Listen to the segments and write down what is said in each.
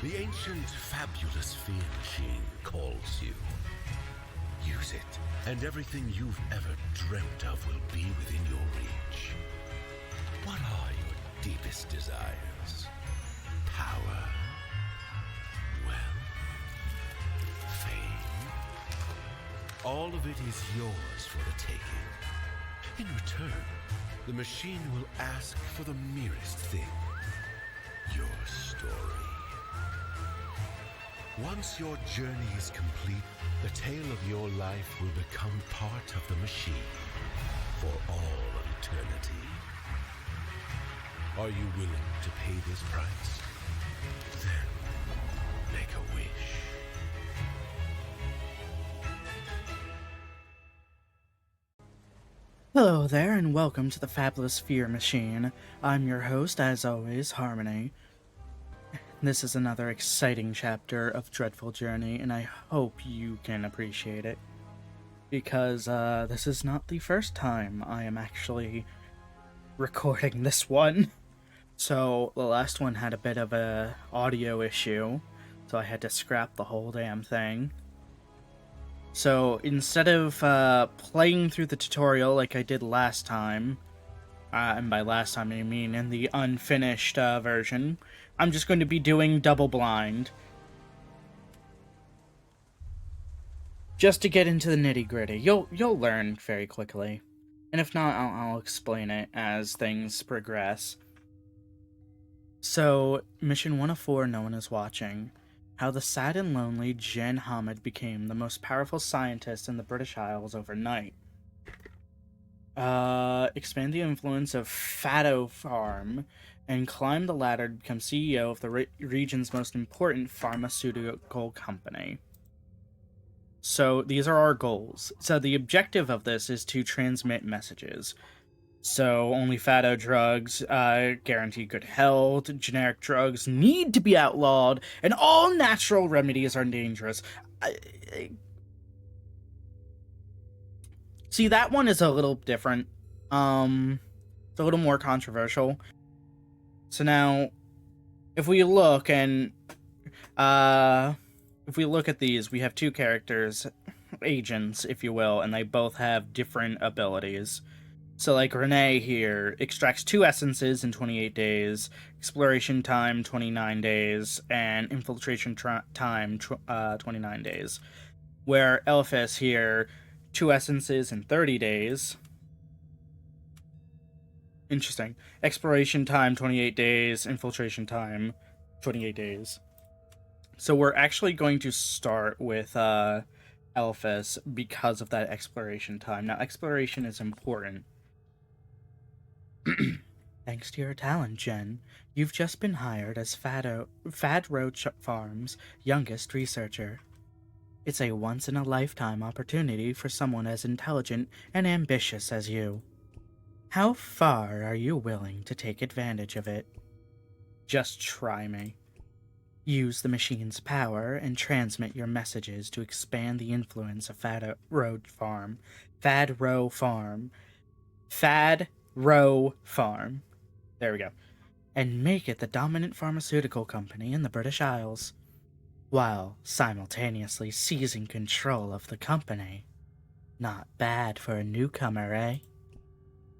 The ancient, fabulous fear machine calls you. Use it, and everything you've ever dreamt of will be within your reach. What are your deepest desires? Power? Wealth? Fame? All of it is yours for the taking. In return, the machine will ask for the merest thing. Your story. Once your journey is complete, the tale of your life will become part of the machine for all of eternity. Are you willing to pay this price? Then make a wish. Hello there, and welcome to the Fabulous Fear Machine. I'm your host, as always, Harmony. This is another exciting chapter of Dreadful Journey, and I hope you can appreciate it. Because, this is not the first time I am actually recording this one. So, the last one had a bit of a audio issue, so I had to scrap the whole damn thing. So, instead of playing through the tutorial like I did last time, and by last time I mean in the unfinished version, I'm just going to be doing double blind. Just to get into the nitty-gritty. You'll learn very quickly. And if not, I'll explain it as things progress. So, Mission 104, no one is watching. How the sad and lonely Jen Hamid became the most powerful scientist in the British Isles overnight. Expand the influence of Fatto Farm and climb the ladder to become CEO of the region's most important pharmaceutical company. So these are our goals. So the objective of this is to transmit messages. So, only Fatto drugs guarantee good health, generic drugs need to be outlawed, and all natural remedies are dangerous. See, that one is a little different. It's a little more controversial. So now, if we look at these, we have two characters, agents, if you will, and they both have different abilities. So, like, Renee here extracts 2 essences in 28 days, exploration time 29 days, and infiltration time 29 days. Where Elphys here, 2 essences in 30 days. Interesting. Exploration time 28 days, infiltration time 28 days. So we're actually going to start with Elphys because of that exploration time. Now, exploration is important. Thanks to your talent, Jen, you've just been hired as Fatto Farm's youngest researcher. It's a once-in-a-lifetime opportunity for someone as intelligent and ambitious as you. How far are you willing to take advantage of it? Just try me. Use the machine's power and transmit your messages to expand the influence of Fatto Farm. There we go. And make it the dominant pharmaceutical company in the British Isles, while simultaneously seizing control of the company. Not bad for a newcomer, eh?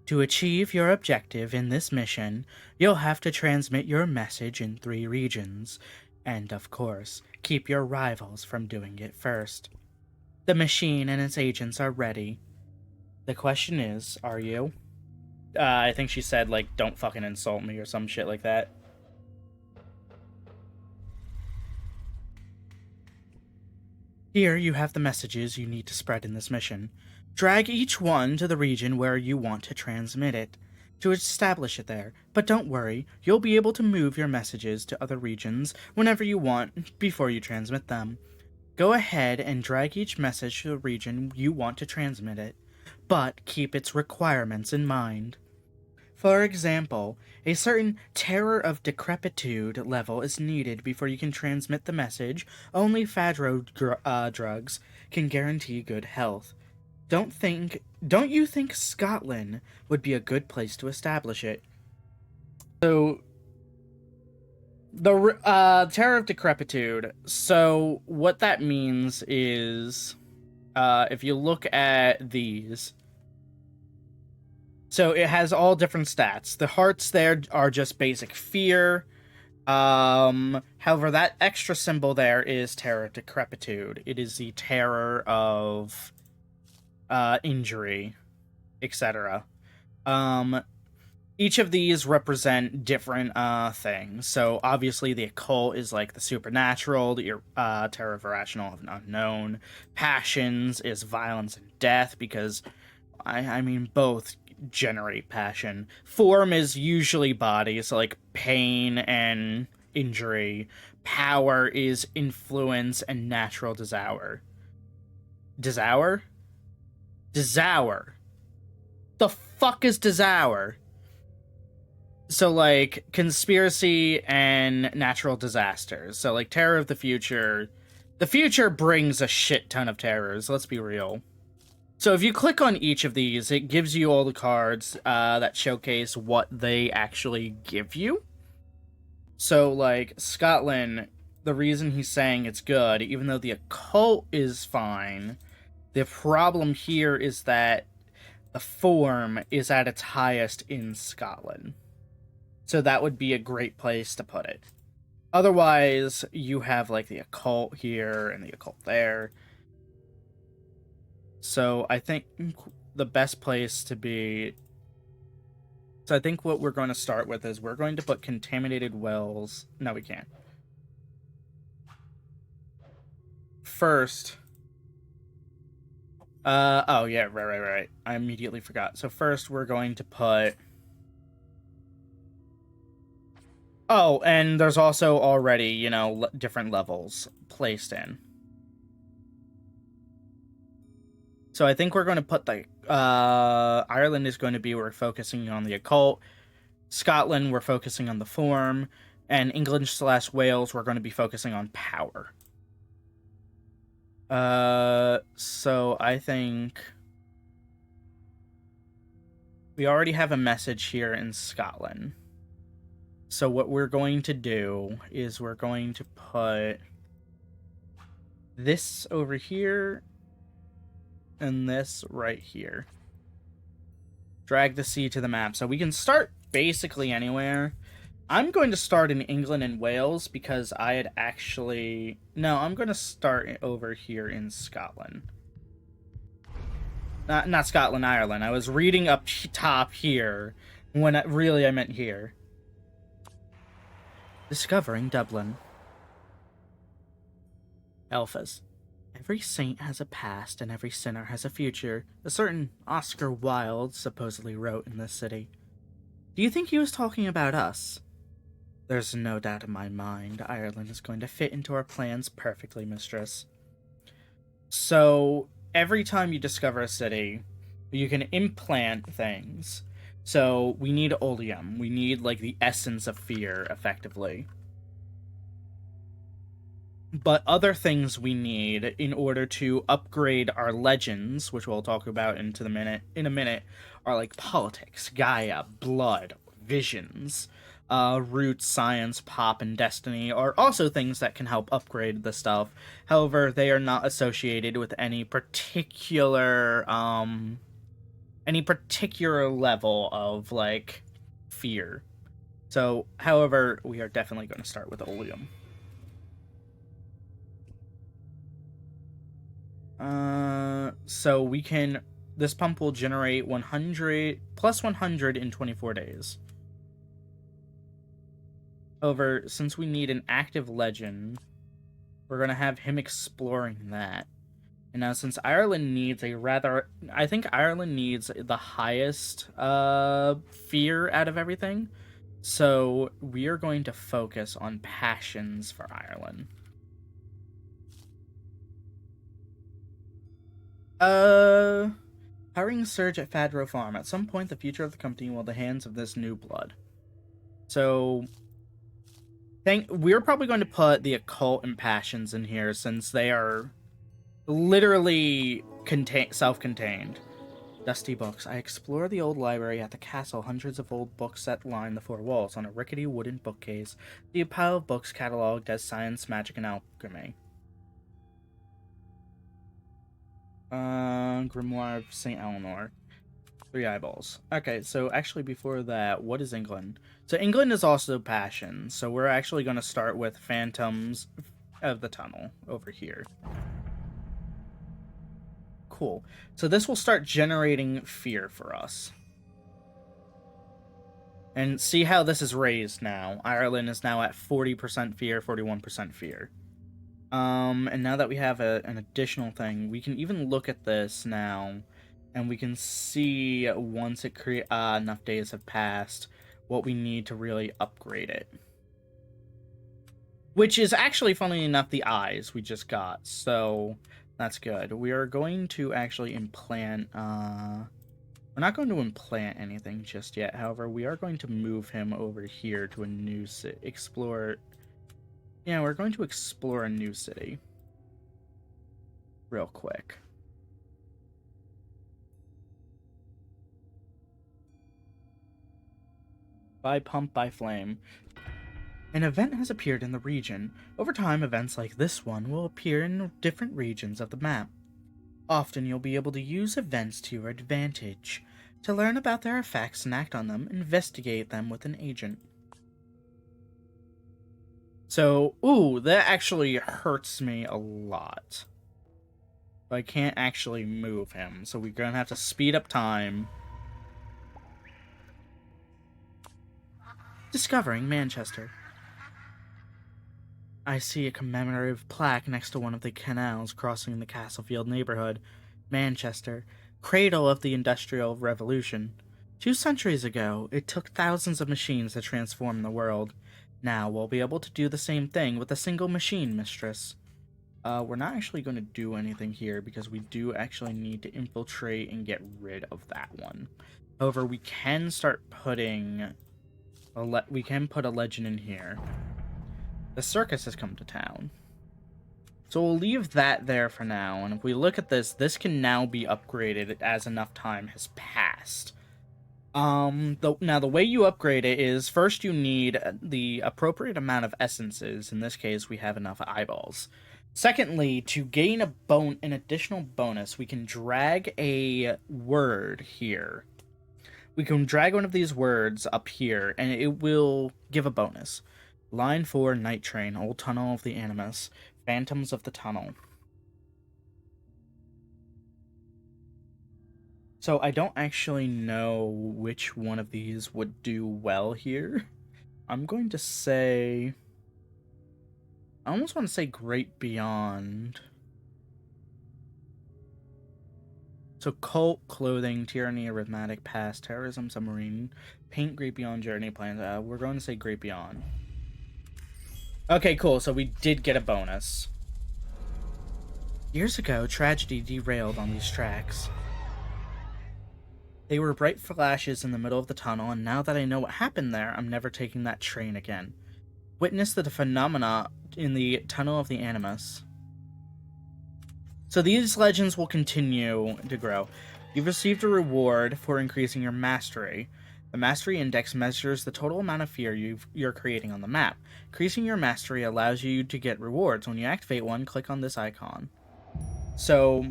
To achieve your objective in this mission, you'll have to transmit your message in 3 regions, and of course, keep your rivals from doing it first. The machine and its agents are ready. The question is, are you? I think she said, like, don't fucking insult me or some shit like that. Here you have the messages you need to spread in this mission. Drag each one to the region where you want to transmit it, to establish it there. But don't worry, you'll be able to move your messages to other regions whenever you want before you transmit them. Go ahead and drag each message to the region you want to transmit it, but keep its requirements in mind. For example, a certain terror of decrepitude level is needed before you can transmit the message. Only Fatto drugs can guarantee good health. Don't you think Scotland would be a good place to establish it? So, The Terror of Decrepitude. So what that means is, if you look at these, so it has all different stats. The hearts there are just basic fear. However, that extra symbol there is Terror of Decrepitude. It is the terror of injury, etc. Each of these represent different things. So obviously the occult is like the supernatural, the terror of irrational and unknown. Passions is violence and death, because I mean both generate passion. Form is usually body, so like pain and injury. Power is influence and natural desire. Desire? Desire. The fuck is desire? So like conspiracy and natural disasters. So like terror of the future. The future brings a shit ton of terrors, let's be real. So if you click on each of these, it gives you all the cards that showcase what they actually give you. So, like, Scotland, the reason he's saying it's good, even though the occult is fine, the problem here is that the form is at its highest in Scotland. So that would be a great place to put it. Otherwise, you have, like, the occult here and the occult there. So I think the best place to be... So I think what we're going to start with is we're going to put contaminated wells... No, we can't. First... oh, yeah, right. I immediately forgot. So first we're going to put... Oh, and there's also already, you know, different levels placed in. So I think we're going to put the Ireland is going to be we're focusing on the occult. Scotland we're focusing on the form, and England/Wales we're going to be focusing on power. So I think we already have a message here in Scotland. So what we're going to do is we're going to put this over here and this right here. Drag the C to the map. So we can start basically anywhere. I'm going to start in England and Wales because I had actually... No, I'm going to start over here in Scotland. Not Scotland, Ireland. I was reading up top here when I meant here. Discovering Dublin. Alphas. Every saint has a past and every sinner has a future, a certain Oscar Wilde supposedly wrote in this city. Do you think he was talking about us? There's no doubt in my mind Ireland is going to fit into our plans perfectly, mistress. So, every time you discover a city, you can implant things. So, we need oleum. We need, like, the essence of fear, effectively. But other things we need in order to upgrade our legends, which we'll talk about in a minute, are like politics, Gaia, blood, visions, roots, science, pop, and destiny are also things that can help upgrade the stuff. However, they are not associated with any particular level of like fear. So, however, we are definitely going to start with oleum. So we can... This pump will generate 100... plus 100 in 24 days. However, since we need an active legend, we're going to have him exploring that. And now, since Ireland needs a rather... I think Ireland needs the highest fear out of everything. So we are going to focus on passions for Ireland. Hiring surge at Fadro Farm. At some point, the future of the company will in the hands of this new blood. So, we're probably going to put the occult and passions in here since they are literally self-contained. Dusty books. I explore the old library at the castle. Hundreds of old books that line the four walls. On a rickety wooden bookcase, the pile of books cataloged as science, magic, and alchemy. Grimoire of St. Eleanor. 3 eyeballs. Okay, so actually before that, what is England? So England is also passion. So we're actually going to start with Phantoms of the Tunnel over here. Cool. So this will start generating fear for us. And see how this is raised now. Ireland is now at 40% fear, 41% fear. And now that we have an additional thing, we can even look at this now, and we can see once it enough days have passed, what we need to really upgrade it. Which is actually, funnily enough, the eyes we just got, so that's good. We are going to actually implant, we're not going to implant anything just yet, however, we are going to move him over here to a new city, Yeah, we're going to explore a new city. Real quick. By pump, by flame. An event has appeared in the region. Over time, events like this one will appear in different regions of the map. Often you'll be able to use events to your advantage. To learn about their effects and act on them, investigate them with an agent. So, ooh, that actually hurts me a lot. But I can't actually move him, so we're gonna have to speed up time. Discovering Manchester. I see a commemorative plaque next to one of the canals crossing the Castlefield neighborhood. Manchester, cradle of the Industrial Revolution. 2 centuries ago, it took thousands of machines to transform the world. Now we'll be able to do the same thing with a single machine, mistress. We're not actually going to do anything here because we do actually need to infiltrate and get rid of that one. However, we can start putting we can put a legend in here. The circus has come to town. So we'll leave that there for now, and if we look at this, this can now be upgraded as enough time has passed. Now the way you upgrade it is, first you need the appropriate amount of essences. In this case, we have enough eyeballs. Secondly, to gain an additional bonus, we can drag a word here. We can drag one of these words up here, and it will give a bonus. Line 4, Night Train, Old Tunnel of the Animus, Phantoms of the Tunnel. So I don't actually know which one of these would do well here. I'm going to say... I almost want to say Great Beyond. So cult, clothing, tyranny, arithmetic, past, terrorism, submarine, paint, Great Beyond, journey plans. We're going to say Great Beyond. Okay, cool. So we did get a bonus. Years ago, tragedy derailed on these tracks. They were bright flashes in the middle of the tunnel, and now that I know what happened there, I'm never taking that train again. Witness the phenomena in the Tunnel of the Animus. So these legends will continue to grow. You've received a reward for increasing your mastery. The Mastery Index measures the total amount of fear you're creating on the map. Increasing your mastery allows you to get rewards. When you activate one, click on this icon. So,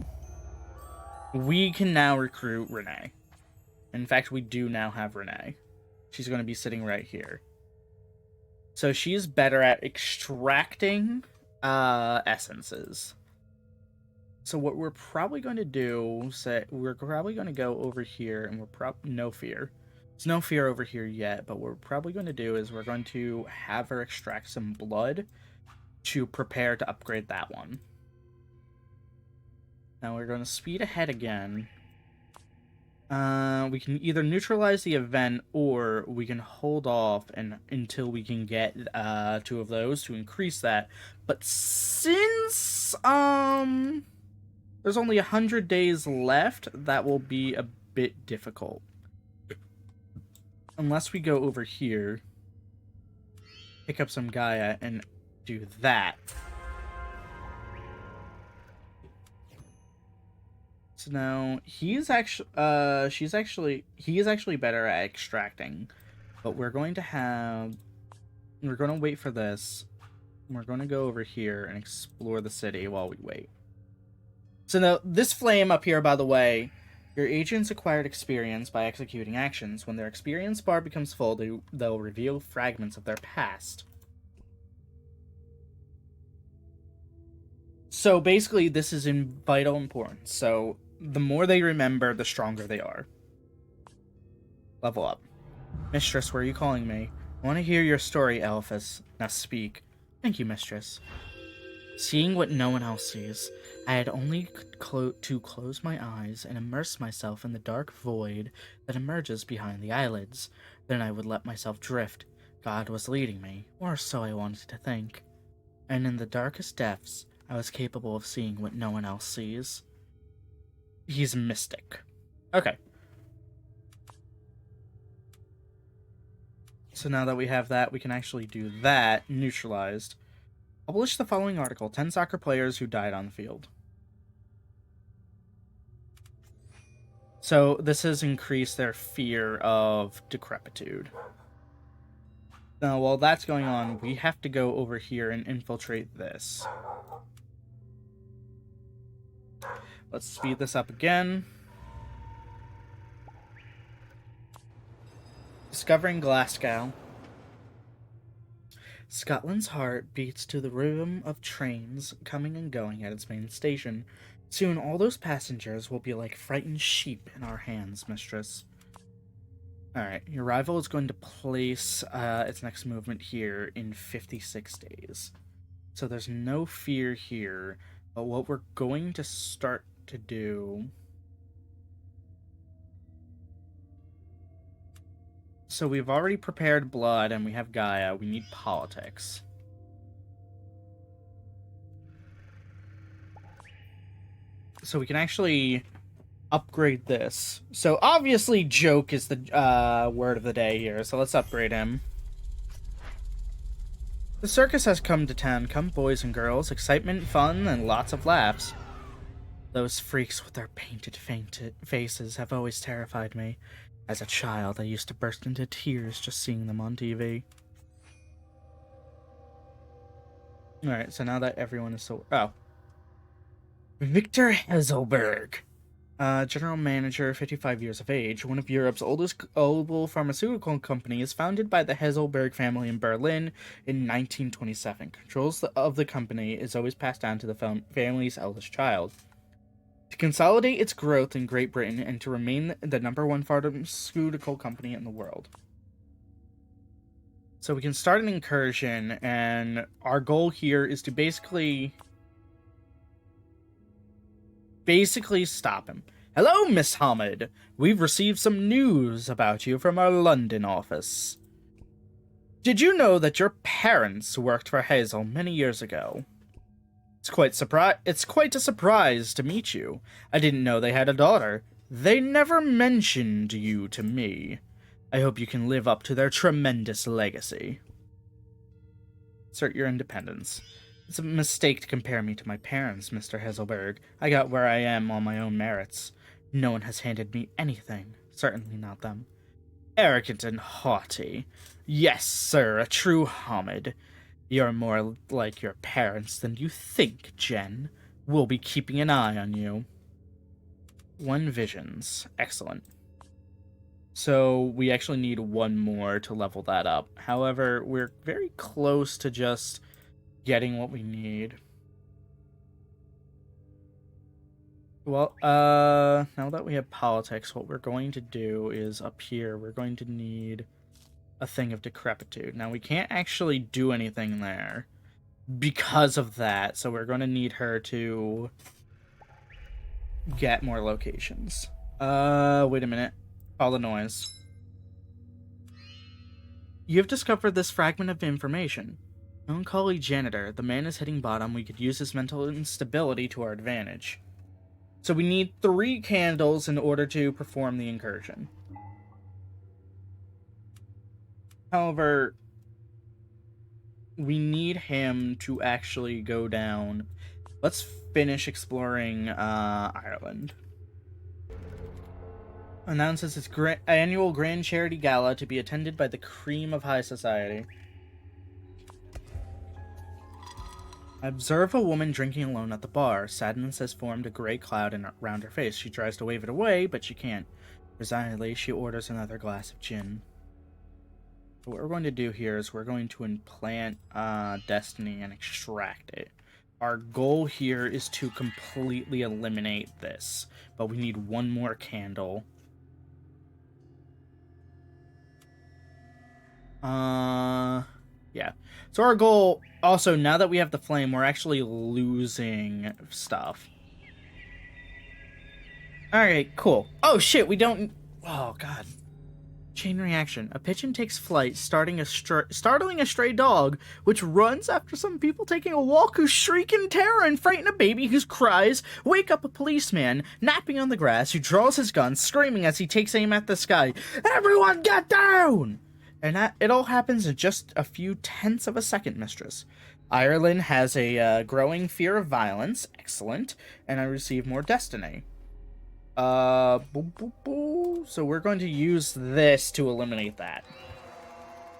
we can now recruit Renee. In fact, we do now have Renee. She's going to be sitting right here. So she's better at extracting essences. So what we're probably going to do, we're probably going to go over here, and no fear. There's no fear over here yet, but what we're probably going to do is we're going to have her extract some blood to prepare to upgrade that one. Now we're going to speed ahead again. We can either neutralize the event, or we can hold off until we can get 2 of those to increase that. But since there's only 100 days left, that will be a bit difficult. Unless we go over here, pick up some Gaia, and do that. So now he is actually better at extracting, but we're going to wait for this. We're going to go over here and explore the city while we wait. So now this flame up here, by the way, your agents acquired experience by executing actions. When their experience bar becomes full, they'll reveal fragments of their past. So basically, this is in vital importance. So the more they remember, the stronger they are. Level up. Mistress, were you calling me? I want to hear your story, Elphys. Now speak. Thank you, Mistress. Seeing what no one else sees, I had only to close my eyes and immerse myself in the dark void that emerges behind the eyelids. Then I would let myself drift. God was leading me, or so I wanted to think. And in the darkest depths, I was capable of seeing what no one else sees. He's mystic. Okay. So now that we have that, we can actually do that. Neutralized. Publish the following article. 10 soccer players who died on the field. So this has increased their fear of decrepitude. Now, while that's going on, we have to go over here and infiltrate this. Let's speed this up again. Discovering Glasgow. Scotland's heart beats to the rhythm of trains coming and going at its main station. Soon all those passengers will be like frightened sheep in our hands, Mistress. Alright, your rival is going to place its next movement here in 56 days. So there's no fear here, but what we're going to start to do... So we've already prepared blood, and we have Gaia. We need politics. So we can actually upgrade this. So obviously joke is the word of the day here, so let's upgrade him. The circus has come to town. Come boys and girls, excitement, fun, and lots of laughs. Those freaks with their painted faces have always terrified me. As a child, I used to burst into tears just seeing them on TV. Alright, so now that everyone is so... Oh. Victor Heselberg. General manager, 55 years of age. One of Europe's oldest global pharmaceutical companies, founded by the Heselberg family in Berlin in 1927. Controls of the company is always passed down to the family's eldest child. To consolidate its growth in Great Britain and to remain the #1 pharmaceutical company in the world. So we can start an incursion, and our goal here is to basically stop him. Hello, Miss Hamid. We've received some news about you from our London office. Did you know that your parents worked for Hazel many years ago? It's quite a surprise to meet you. I didn't know they had a daughter. They never mentioned you to me. I hope you can live up to their tremendous legacy. Assert your independence. It's a mistake to compare me to my parents, Mr. Heselberg. I got where I am on my own merits. No one has handed me anything. Certainly not them. Arrogant and haughty. Yes, sir, a true Hamid. You're more like your parents than you think, Jen. We'll be keeping an eye on you. 1 visions. Excellent. So we actually need 1 more to level that up. However, we're very close to just getting what we need. Well, now that we have politics, what we're going to do is up here, we're going to need a thing of decrepitude. Now, we can't actually do anything there because of that, so we're going to need her to get more locations. Wait a minute. All the noise. You have discovered this fragment of information. Melancholy janitor. The man is hitting bottom. We could use his mental instability to our advantage. So we need 3 candles in order to perform the incursion. However, we need him to actually go down. Let's finish exploring Ireland. announces its annual Grand Charity Gala to be attended by the cream of high society. I observe a woman drinking alone at the bar. Sadness has formed a gray cloud around her face. She tries to wave it away, but she can't. Resignedly, she orders another glass of gin. So what we're going to do here is we're going to implant Destiny and extract it. Our goal here is to completely eliminate this, but we need one more candle. Yeah. So our goal, also, now that we have the flame, we're actually losing stuff. Alright, cool. Oh shit, we don't... Oh god. Chain reaction. A pigeon takes flight, startling a stray dog, which runs after some people taking a walk who shriek in terror and frighten a baby whose cries wake up a policeman napping on the grass who draws his gun, screaming as he takes aim at the sky. Everyone get down! And it all happens in just a few tenths of a second, mistress. Ireland has a growing fear of violence. Excellent. And I receive more destiny. So we're going to use this to eliminate that.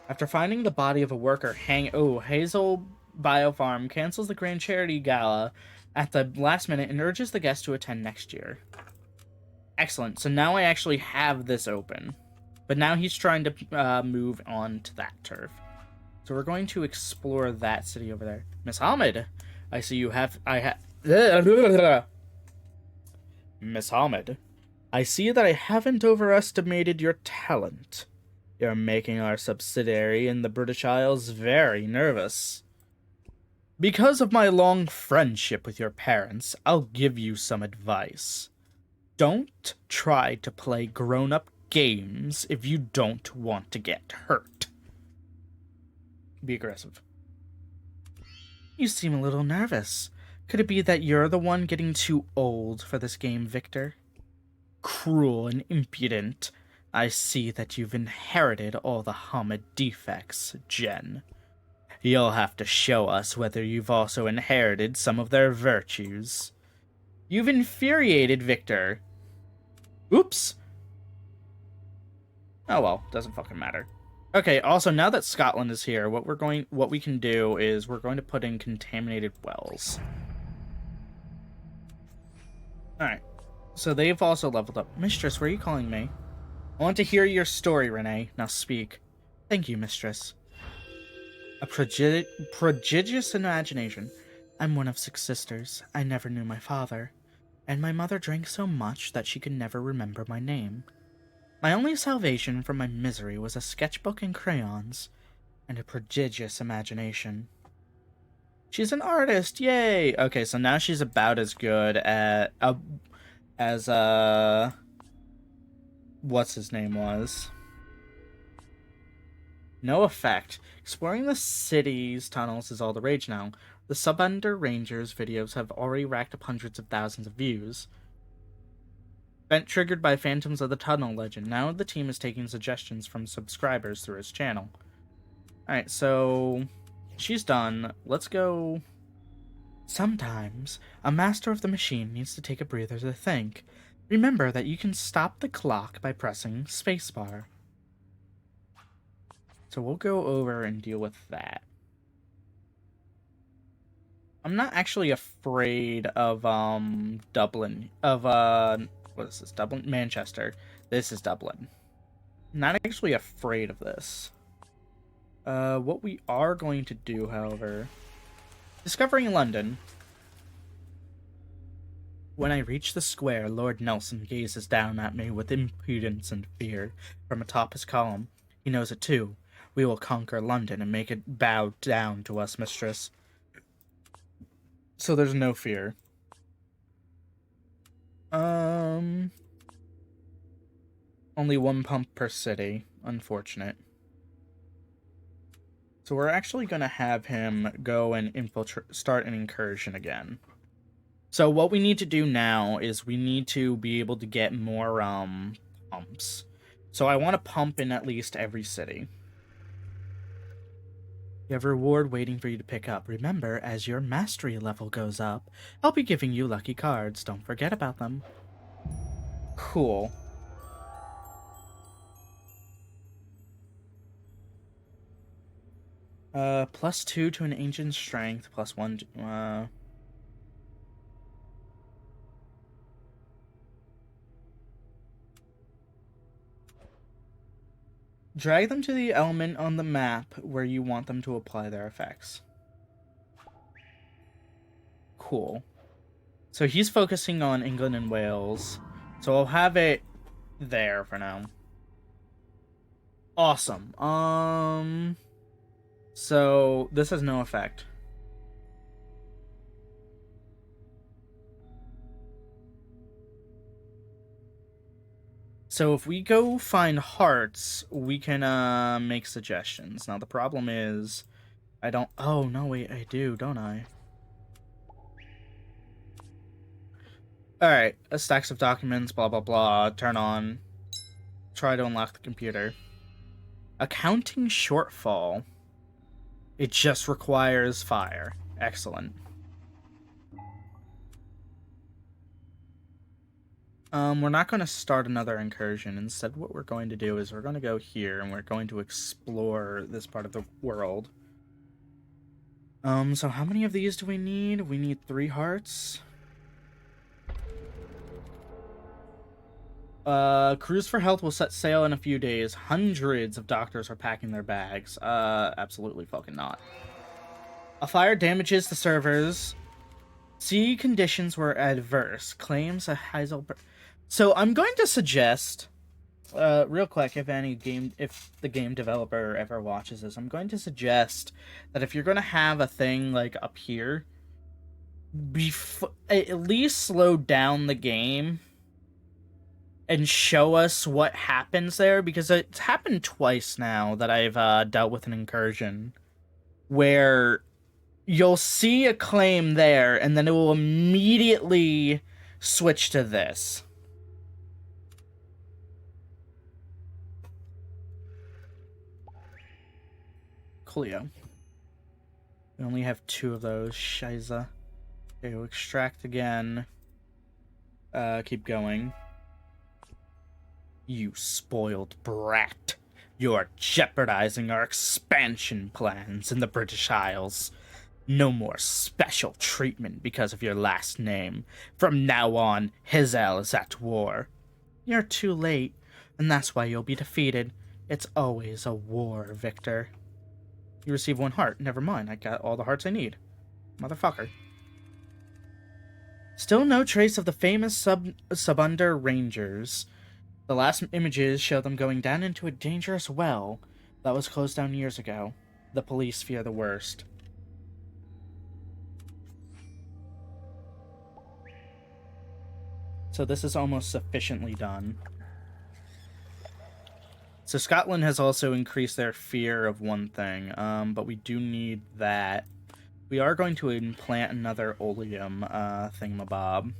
After finding the body of a worker Hazel Biofarm cancels the Grand Charity Gala at the last minute and urges the guests to attend next year. Excellent. So now I actually have this open. But now he's trying to move on to that turf. So we're going to explore that city over there. Miss Hamid, I see you have... Miss Hamid, I see that I haven't overestimated your talent. You're making our subsidiary in the British Isles very nervous. Because of my long friendship with your parents, I'll give you some advice. Don't try to play grown-up games if you don't want to get hurt. Be aggressive. You seem a little nervous. Could it be that you're the one getting too old for this game, Victor? Cruel and impudent. I see that you've inherited all the Hamid defects, Jen. You'll have to show us whether you've also inherited some of their virtues. You've infuriated Victor. Oops. Oh well, doesn't fucking matter. Okay, also now that Scotland is here, what we can do is we're going to put in contaminated wells. Alright. So they've also leveled up. Mistress, where are you calling me? I want to hear your story, Renee. Now speak. Thank you, mistress. A prodigious imagination. I'm one of 6 sisters. I never knew my father. And my mother drank so much that she could never remember my name. My only salvation from my misery was a sketchbook and crayons, and a prodigious imagination. She's an artist, yay! Okay, so now she's about as good at, as what's his name was. No effect. Exploring the city's tunnels is all the rage now. The Subunder Rangers videos have already racked up hundreds of thousands of views. Event triggered by Phantoms of the Tunnel legend. Now the team is taking suggestions from subscribers through his channel. Alright, so she's done. Let's go. Sometimes, a master of the machine needs to take a breather to think. Remember that you can stop the clock by pressing spacebar. So we'll go over and deal with that. I'm not actually afraid of, Dublin. What is this? Dublin? Manchester. This is Dublin. Not actually afraid of this. What we are going to do, however... Discovering London. When I reach the square, Lord Nelson gazes down at me with impudence and fear from atop his column. He knows it too. We will conquer London and make it bow down to us, mistress. So there's no fear. Only 1 pump per city. Unfortunate. So we're actually going to have him go and start an incursion again. So what we need to do now is we need to be able to get more pumps. So I want to pump in at least every city. You have a reward waiting for you to pick up. Remember, as your mastery level goes up, I'll be giving you lucky cards. Don't forget about them. Cool. +2 to an ancient strength, +1, drag them to the element on the map where you want them to apply their effects. Cool. So he's focusing on England and Wales. So I'll have it there for now. Awesome. So this has no effect. So if we go find hearts, we can make suggestions. Now the problem is I don't... Oh, no, wait, I do, don't I? Alright, stacks of documents, blah, blah, blah, turn on. Try to unlock the computer. Accounting shortfall. It just requires fire. Excellent. We're not going to start another incursion. Instead, what we're going to do is we're going to go here, and we're going to explore this part of the world. So how many of these do we need? We need 3 hearts. Cruise for Health will set sail in a few days. Hundreds of doctors are packing their bags. Absolutely fucking not. A fire damages the servers. Sea conditions were adverse. Claims a Heiselberg... So I'm going to suggest, real quick, if the game developer ever watches this, I'm going to suggest that if you're going to have a thing like up here, at least slow down the game and show us what happens there, because it's happened twice now that I've dealt with an incursion where you'll see a claim there and then it will immediately switch to this. Coolio. We only have 2 of those. Shiza. Okay, we'll extract again. Keep going. You spoiled brat. You're jeopardizing our expansion plans in the British Isles. No more special treatment because of your last name. From now on, Hazel is at war. You're too late, and that's why you'll be defeated. It's always a war, Victor. You receive 1 heart. Never mind, I got all the hearts I need. Motherfucker. Still no trace of the famous Subunder Rangers. The last images show them going down into a dangerous well that was closed down years ago. The police fear the worst. So this is almost sufficiently done. So Scotland has also increased their fear of one thing, but we do need that. We are going to implant another oleum thingamabob.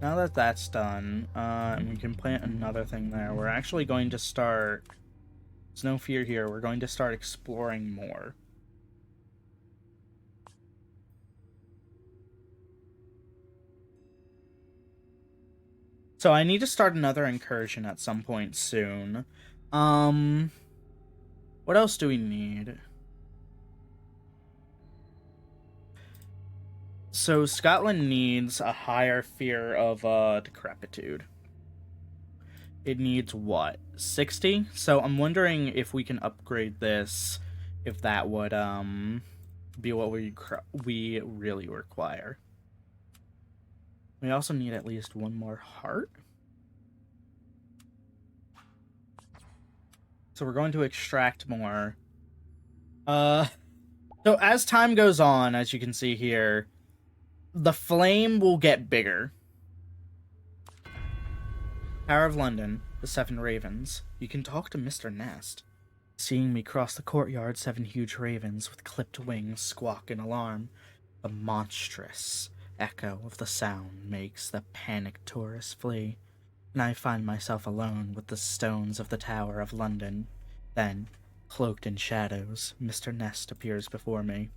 Now that that's done, and we can plant another thing there, we're actually going to start... There's no fear here, we're going to start exploring more. So I need to start another incursion at some point soon. What else do we need? So Scotland needs a higher fear of decrepitude. It needs what? 60? So I'm wondering if we can upgrade this, if that would be what we really require. We also need at least 1 more heart. So we're going to extract more. So as time goes on, as you can see here, the flame will get bigger. Tower of London, the 7 ravens. You can talk to Mr. Nest. Seeing me cross the courtyard, 7 huge ravens with clipped wings squawk in alarm. The monstrous echo of the sound makes the panicked tourists flee, and I find myself alone with the stones of the Tower of London. Then, cloaked in shadows, Mr. Nest appears before me.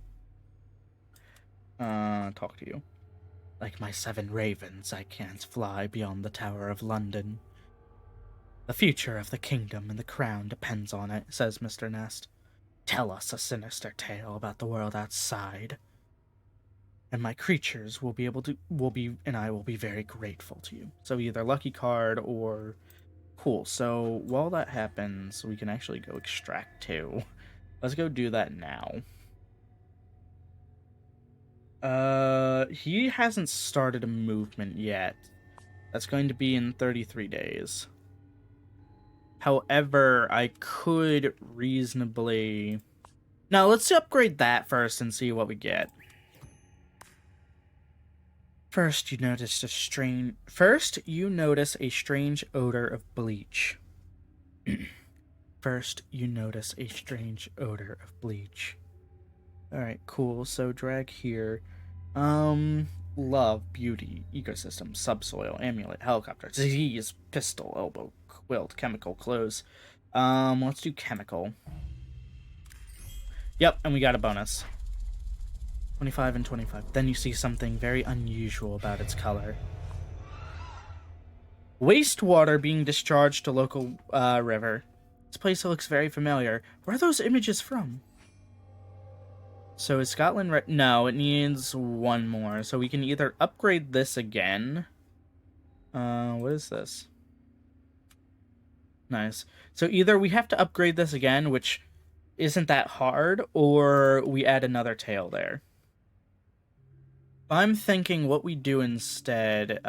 Talk to you. Like my 7 ravens, I can't fly beyond the Tower of London. The future of the kingdom and the crown depends on it, says Mr. Nest. Tell us a sinister tale about the world outside, and my creatures and I will be very grateful to you. So either lucky card or cool. So while that happens, we can actually go extract too. Let's go do that now. He hasn't started a movement yet. That's going to be in 33 days. However, I could reasonably... Now, let's upgrade that first and see what we get. First, you notice a strange odor of bleach. First, you notice a strange odor of bleach. Alright, cool. So, drag here. Love, beauty, ecosystem, subsoil, amulet, helicopter, disease, pistol, elbow, quilt, chemical, clothes. Let's do chemical. Yep, and we got a bonus. 25 and 25. Then you see something very unusual about its color. Wastewater being discharged to local river. This place looks very familiar. Where are those images from? So is Scotland right? No, it needs one more. So we can either upgrade this again. What is this? Nice. So either we have to upgrade this again, which isn't that hard, or we add another tail there. I'm thinking what we do instead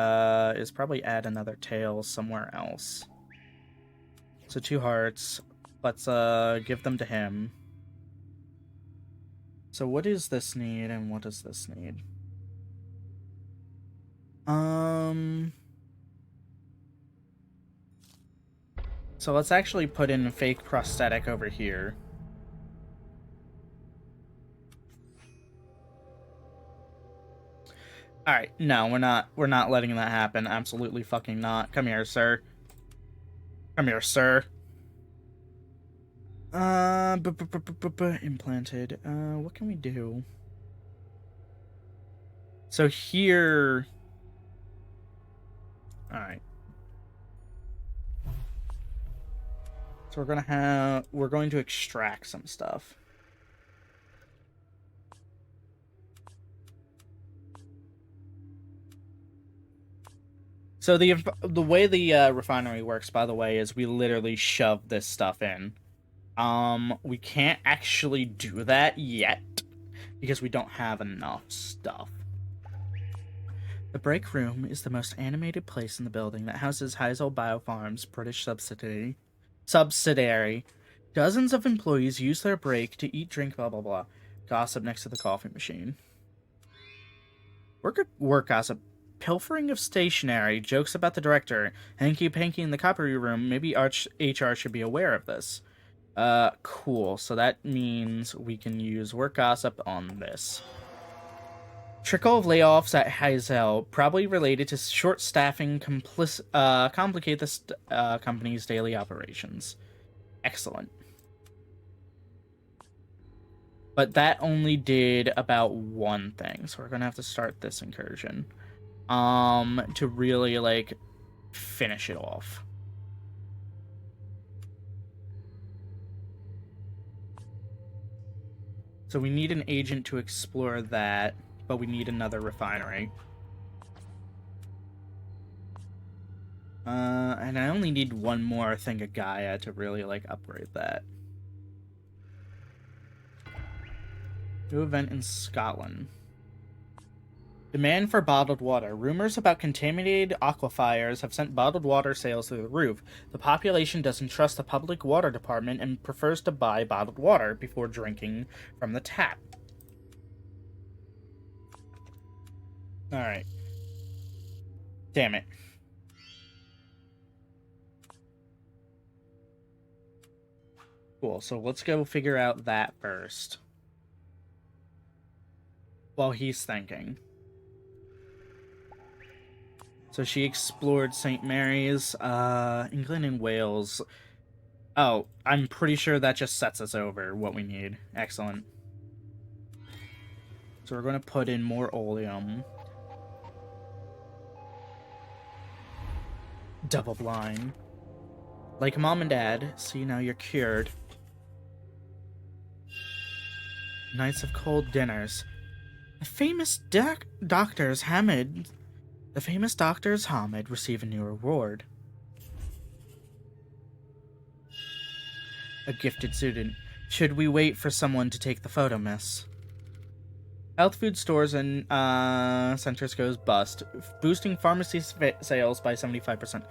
is probably add another tail somewhere else. So 2 hearts. Let's give them to him. So what does this need and what does this need? So let's actually put in a fake prosthetic over here. Alright, no, we're not letting that happen. Absolutely fucking not. Come here, sir. Come here, sir. Implanted. What can we do? So here... Alright. So we're going to extract some stuff. So the way the refinery works, by the way, is we literally shove this stuff in. We can't actually do that yet because we don't have enough stuff. The break room is the most animated place in the building that houses Heisel Biofarm's British subsidiary. Dozens of employees use their break to eat, drink, blah, blah, blah. Gossip next to the coffee machine. Work gossip. Pilfering of stationery, jokes about the director, hanky-panky in the coppery room. Maybe HR should be aware of this. Cool. So that means we can use work gossip on this. Trickle of layoffs at Heisel, probably related to short staffing, complicate the company's daily operations. Excellent. But that only did about one thing, so we're gonna have to start this incursion. To really, like, finish it off. So we need an agent to explore that, but we need another refinery. And I only need one more thing of Gaia to really, like, upgrade that. New event in Scotland. Demand for bottled water. Rumors about contaminated aquifers have sent bottled water sales through the roof. The population doesn't trust the public water department and prefers to buy bottled water before drinking from the tap. Alright. Damn it. Cool, so let's go figure out that first. While he's thinking. So she explored St. Mary's, England and Wales. Oh, I'm pretty sure that just sets us over what we need. Excellent. So we're going to put in more oleum. Double blind. like mom and dad, so now you're cured. Nights of cold dinners. The famous doctors Hamid receive a new reward. A gifted student. Should we wait for someone to take the photo, miss? Health food stores and centers goes bust, boosting pharmacy sales by 75%.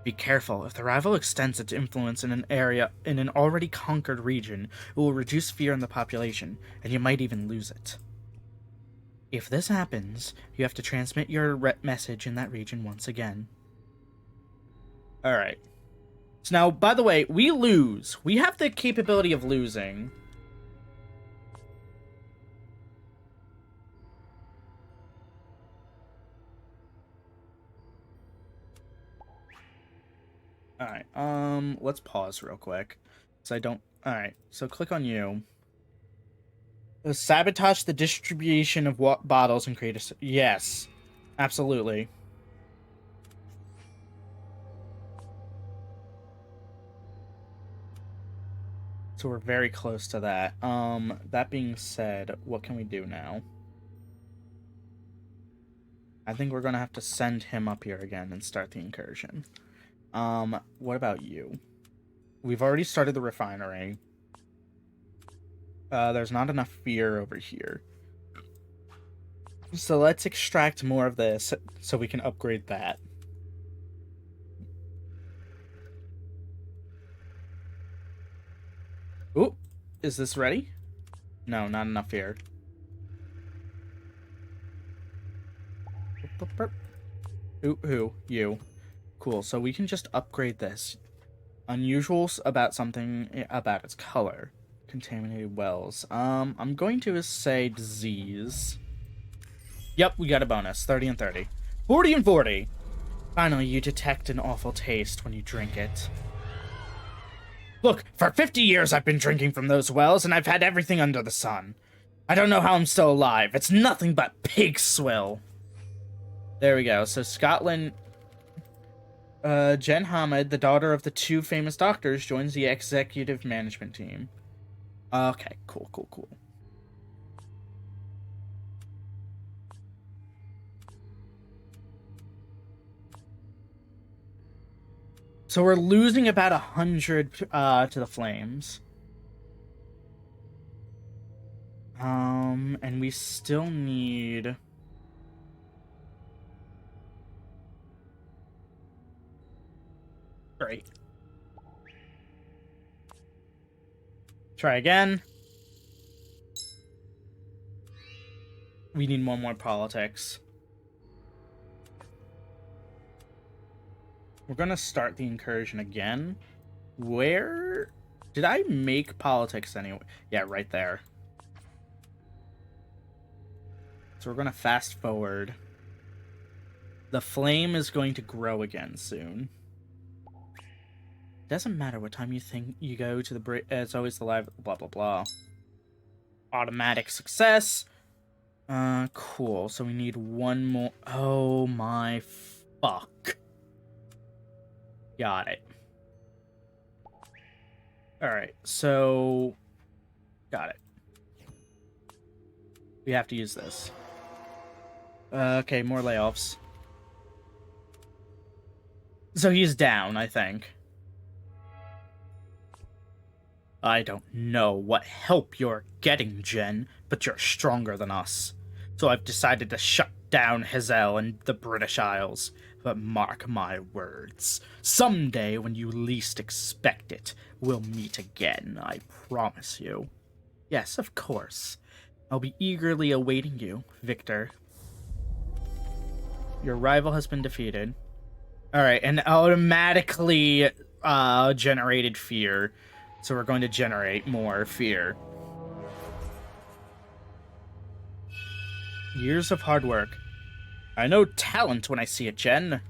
Be careful. If the rival extends its influence in an already conquered region, it will reduce fear in the population, and you might even lose it. If this happens, you have to transmit your message in that region once again. Alright. So now, by the way, we lose. We have the capability of losing. Alright, let's pause real quick. So I don't... Alright, so click on you. Sabotage the distribution of bottles and create a... Yes. Absolutely. So we're very close to that. That being said, what can we do now? I think we're gonna have to send him up here again and start the incursion. What about you? We've already started the refinery. There's not enough fear over here. So let's extract more of this so we can upgrade that. Ooh, is this ready? No, not enough fear. Ooh, you. Cool, so we can just upgrade this. Unusual about something about its color. Contaminated wells. I'm going to say disease. Yep, we got a bonus. 30 and 30. 40 and 40! Finally, you detect an awful taste when you drink it. Look, for 50 years I've been drinking from those wells, and I've had everything under the sun. I don't know how I'm still alive. It's nothing but pig swill. There we go. So Scotland... Jen Hamid, the daughter of the two famous doctors, joins the executive management team. Okay, cool. So we're losing about 100 to the flames. And we still need... Great. Try again. We need one more politics. We're gonna start the incursion again. Where... Did I make politics anyway? Yeah, right there. So we're gonna fast forward. The flame is going to grow again soon. Doesn't matter what time you think you go to the it's always the live blah blah blah. Automatic success. Cool. So we need one more. Oh my fuck. Got it. Alright, so got it. We have to use this. Okay, more layoffs. So he's down, I think. I don't know what help you're getting, Jen, but you're stronger than us. So I've decided to shut down Hazel and the British Isles. But mark my words, someday when you least expect it, we'll meet again, I promise you. Yes, of course. I'll be eagerly awaiting you, Victor. Your rival has been defeated. Alright, and automatically generated fear. So we're going to generate more fear. Years of hard work. I know talent when I see it, Jen.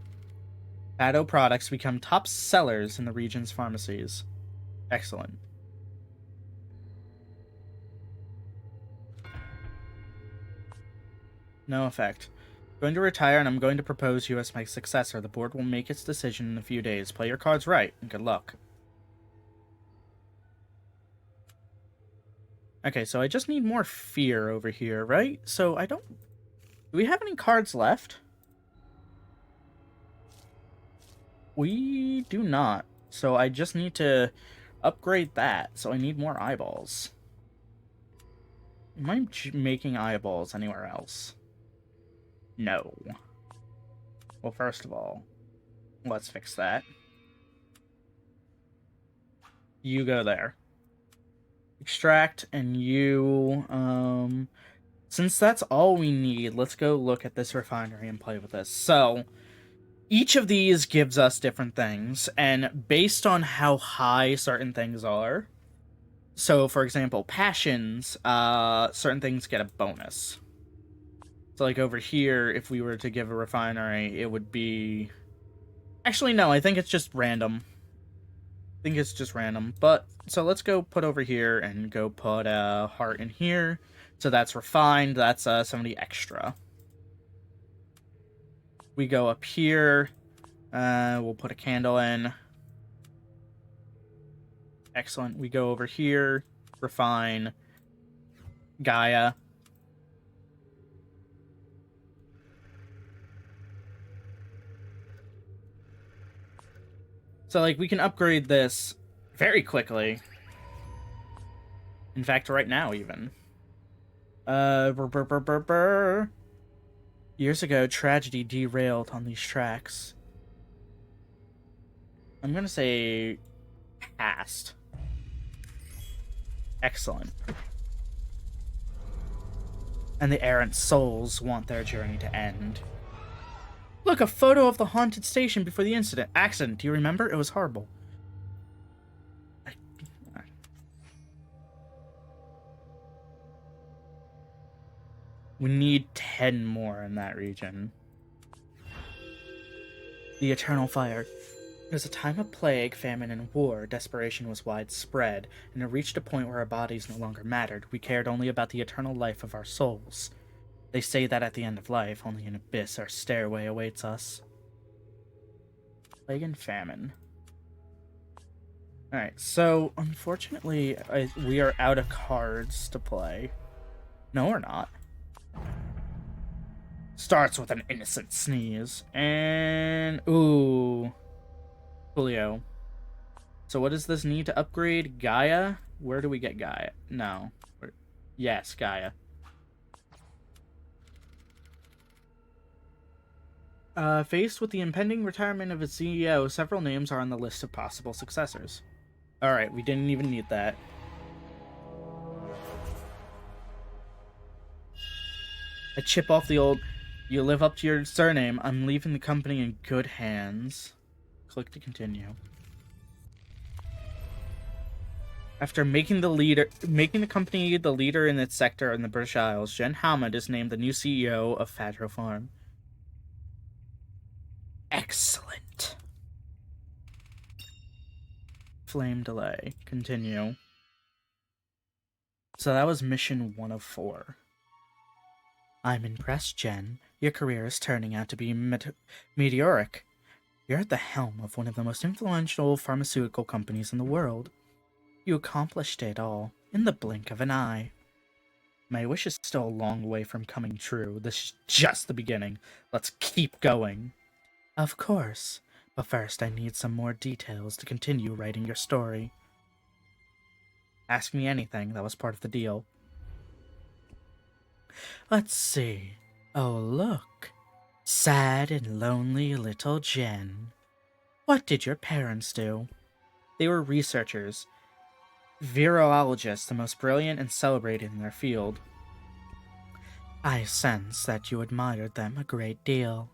Addo products become top sellers in the region's pharmacies. Excellent. No effect. Going to retire, and I'm going to propose you as my successor. The board will make its decision in a few days. Play your cards right, and good luck. Okay, so I just need more fear over here, right? So I don't... Do we have any cards left? We do not. So I just need to upgrade that. So I need more eyeballs. Am I making eyeballs anywhere else? No. Well, first of all, let's fix that. You go there. Extract, and you, since that's all we need, let's go look at this refinery and play with this. So, each of these gives us different things, and based on how high certain things are, so, for example, passions, certain things get a bonus. So, like, over here, if we were to give a refinery, it would be... Actually, no, I think it's just random. But, so let's go put over here and go put a heart in here. So that's refined. That's 70 extra. We go up here. We'll put a candle in. Excellent. We go over here. Refine. Gaia. So, like, we can upgrade this very quickly. In fact, right now, even. Years ago, tragedy derailed on these tracks. I'm gonna say... past. Excellent. And the errant souls want their journey to end. Look, a photo of the haunted station before the accident. Do you remember? It was horrible. We need 10 more in that region. The Eternal Fire. It was a time of plague, famine, and war. Desperation was widespread, and it reached a point where our bodies no longer mattered. We cared only about the eternal life of our souls. They say that at the end of life, only an abyss or stairway awaits us. Plague and famine. Alright, so, unfortunately, we are out of cards to play. No, we're not. Starts with an innocent sneeze. And... ooh. Julio. So what does this need to upgrade? Gaia? Where do we get Gaia? No. Yes, Gaia. Faced with the impending retirement of its CEO, several names are on the list of possible successors. Alright, we didn't even need that. I chip off the old, you live up to your surname, I'm leaving the company in good hands. Click to continue. After making the company the leader in its sector in the British Isles, Jen Hamid is named the new CEO of Fadro Farm. Excellent. Flame delay. Continue. So that was mission 1 of 4. I'm impressed, Jen. Your career is turning out to be meteoric. You're at the helm of one of the most influential pharmaceutical companies in the world. You accomplished it all in the blink of an eye. My wish is still a long way from coming true. This is just the beginning. Let's keep going. Of course, but first I need some more details to continue writing your story. Ask me anything, that was part of the deal. Let's see. Oh, look. Sad and lonely little Jen. What did your parents do? They were researchers. Virologists, the most brilliant and celebrated in their field. I sense that you admired them a great deal,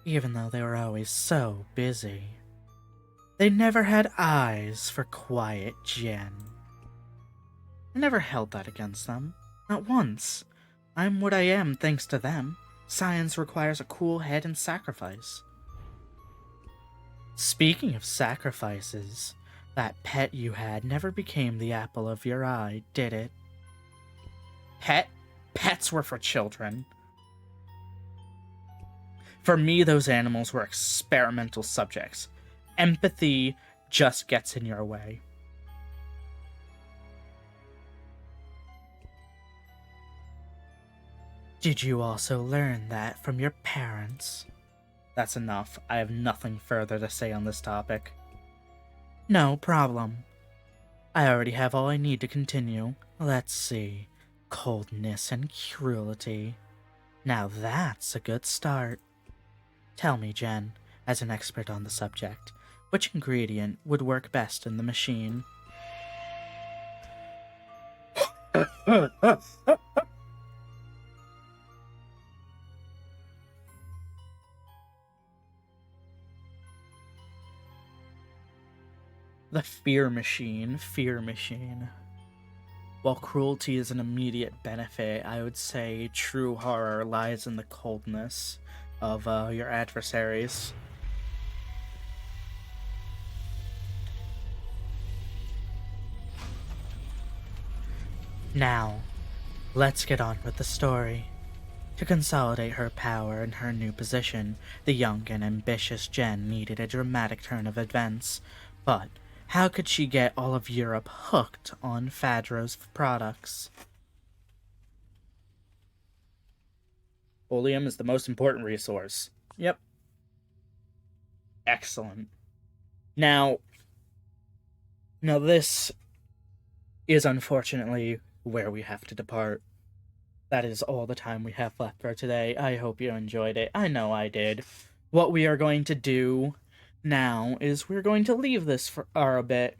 even though they were always so busy. They never had eyes for quiet Jen. I never held that against them. Not once. I'm what I am thanks to them. Science requires a cool head and sacrifice. Speaking of sacrifices, that pet you had never became the apple of your eye, did it? Pets were for children. For me, those animals were experimental subjects. Empathy just gets in your way. Did you also learn that from your parents? That's enough. I have nothing further to say on this topic. No problem. I already have all I need to continue. Let's see. Coldness and cruelty. Now that's a good start. Tell me, Jen, as an expert on the subject, which ingredient would work best in the machine? The fear machine. While cruelty is an immediate benefit, I would say true horror lies in the coldness of your adversaries. Now, let's get on with the story. To consolidate her power in her new position, the young and ambitious Jen needed a dramatic turn of events, but how could she get all of Europe hooked on Fadro's products? Oleum is the most important resource. Yep. Excellent. Now this is unfortunately where we have to depart. That is all the time we have left for today. I hope you enjoyed it. I know I did. What we are going to do now is we're going to leave this for a bit.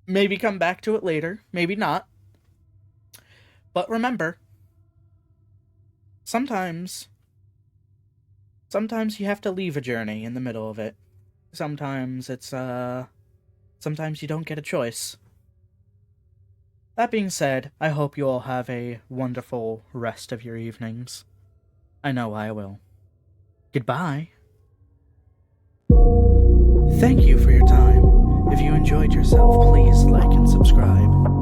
Maybe come back to it later. Maybe not. But remember, sometimes you have to leave a journey in the middle of it. Sometimes sometimes you don't get a choice. That being said, I hope you all have a wonderful rest of your evenings. I know I will. Goodbye. Thank you for your time. If you enjoyed yourself, please like and subscribe.